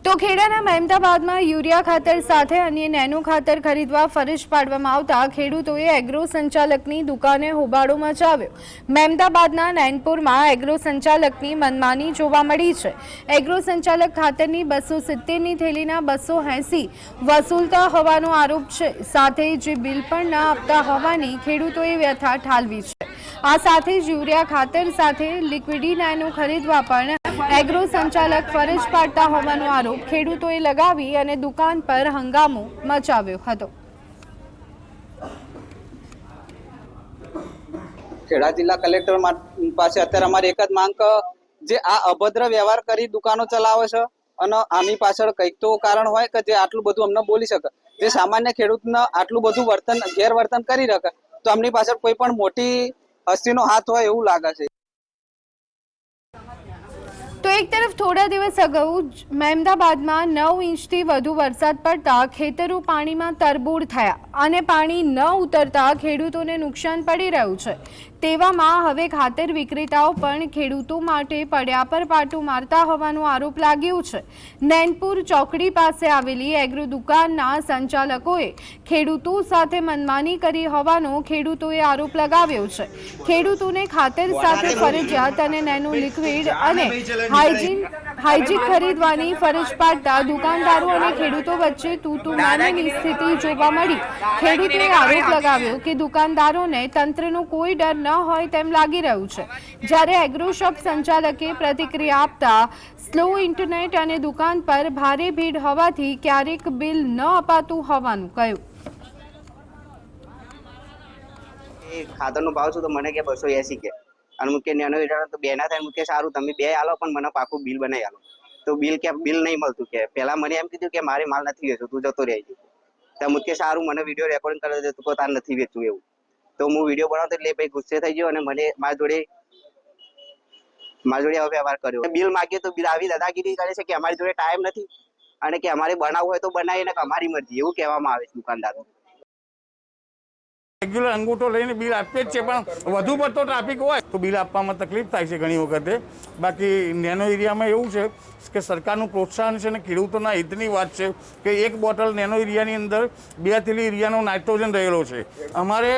તો ખેડાના મહેમદાબાદમાં યુરિયા ખાતર સાથે અન્ય નેનો ખાતર ખરીદવા ફરજ પાડવામાં આવતા ખેડૂતોએ એગ્રો સંચાલકની દુકાને હોબાળો મચાવ્યો। મહેમદાબાદના નૈનપુરમાં એગ્રો સંચાલકની મનમાની જોવા મળી છે। એગ્રો સંચાલક ખાતરની 270ની થેલીના 280 વસૂલતા હોવાનો આરોપ છે। સાથે જે બિલ પણ ન આપતા હોવાની ખેડૂતોએ વ્યથા ઠાલવી છે। આ સાથે જ યુરિયા ખાતર સાથે લિક્વિડી નેનો ખરીદવા પણ એગ્રો સંચાલક ફરજ પાડતા હોવાનો આરોપ ખેડૂતોએ લગાવી અને દુકાન પર હંગામો મચાવ્યો હતો। ખેડા જિલ્લા કલેક્ટર પાસે અત્યારે અમારી એક જ માંગ જે આ અભદ્ર વ્યવહાર કરી દુકાનો ચલાવે છે અને આની પાછળ કંઈક તો કારણ હોય કે જે આટલું બધું અમને બોલી શકે। જે સામાન્ય ખેડૂતને આટલું બધું ગેરવર્તન કરી શકે તો આમની પાછળ કોઈ પણ મોટી હસ્તીનો હાથ હોય એવું લાગે છે। તો એક તરફ થોડા દિવસ અગાઉ મહેમદાબાદમાં 9 ઇંચથી વધુ વરસાદ પડતા ખેતરો પાણીમાં તરબોળ થયા અને પાણી ન ઉતરતા ખેડૂતોને નુકસાન પડી રહ્યું છે। તેવામાં હવે ખાતર વિક્રેતાઓ પણ ખેડૂતો માટે પડ્યા પર પાટું મારતા હોવાનો આરોપ લાગ્યો છે। નૈનપુર ચોકડી પાસે આવેલી એગ્રો દુકાનના સંચાલકોએ ખેડૂતો સાથે મનમાની કરી હોવાનો ખેડૂતોએ આરોપ લગાવ્યો છે। ખેડૂતોને ખાતર સાથે ફરજિયાત અને નેનો લિક્વિડ અને હાઇજીન ખરીદવાની ફરજ પાડતા દુકાનદારો અને ખેડૂતો વચ્ચે તૂતુમાની સ્થિતિ જોવા મળી। ખેડૂતોએ આરોપ લગાવ્યો કે દુકાનદારોને તંત્રનો કોઈ ડર ન હોય તેમ લાગી રહ્યું છે। જ્યારે એગ્રો શોપ સંચાલકે પ્રતિક્રિયા આપતા સ્લો ઇન્ટરનેટ અને દુકાન પર ભારે ભીડ હોવાથી ક્યારેક બિલ ન અપાતું હોવાનું કહ્યું। ખાતરનો ભાવ શું તો મને કે 280 કે અને મુકે નેનો હીરા તો બે ના થાય મુકે સારું તમે બે આલો પણ મને પાકું બિલ બનાવી આલો તો બિલ નહીં મળતું કે પહેલા મને એમ કીધું કે મારે માલ નથી વેચવો તું જતો રહેજે તો મુકે સારું મને વિડિયો રેકોર્ડિંગ કરે છે તું તાર નથી વેચવું એવું તો હું વિડિયો બનાવતો એટલે ભાઈ ગુસ્સે થઈ ગયો અને મને મારી જોડે હવે વ્યવહાર કર્યો। બિલ માંગ્યો તો બિલ આવી દાદાગીરી કરે છે કે અમારી જોડે ટાઈમ નથી અને કે અમારે બનાવવું હોય તો બનાવીએ ને અમારી મરજી એવું કહેવામાં આવે છે દુકાનદારો। રેગ્યુલર અંગૂઠો લઈને બિલ આપીએ જ છે પણ વધુ પડતો ટ્રાફિક હોય તો બિલ આપવામાં તકલીફ થાય છે ઘણી વખતે। બાકી નેનો એરિયામાં એવું છે કે સરકારનું પ્રોત્સાહન છે અને ખેડૂતોના હિતની વાત છે કે 1 બોટલ નેનો એરિયાની અંદર 2 થેલી એરિયાનો નાઇટ્રોજન રહેલો છે। અમારે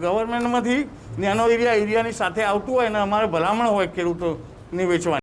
ગવર્મેન્ટમાંથી નેનો એરિયાની સાથે આવતું હોય અને અમારે ભલામણ હોય ખેડૂતોને વેચવાની।